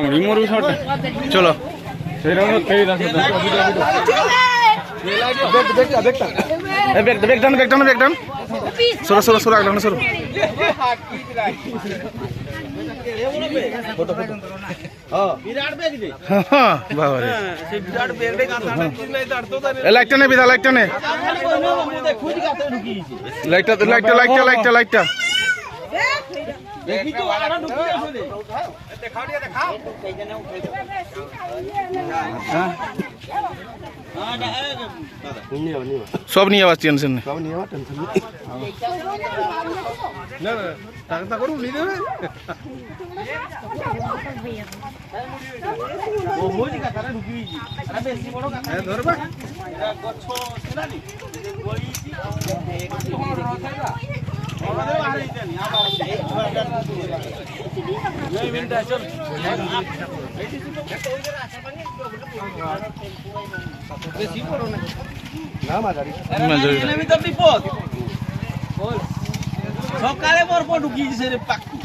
রিমোর চলো সরো সরো সরো আগলানো সরো বাবারে লাইটটা নে বিদা লাইটটা নে লাইটটা লাইটটা লাইটটা লাইটটা লাইটটা দেখি তো আড়া ঢুকি আসলে দেখাও দিয়া দেখাও হ্যাঁ সব নিয়ে আবার টেনশন নেই সব নিয়ে আবার টেনশন নেই না না টাকা করু নি দেবে ও মোজি কাটারে ঢুকি দিছি আরে বেশি বড় কাটা এ ধরবা এরা গছ ছিলানি গলিছি কোন রথাইবা আমাদের বাহারে যানি আবার এই মিনিট চল বেশি বড় না না মাঝারি মাঝারি এনে তো বিপদ বল সকালে বরফ ঢুকিছে রে পাকু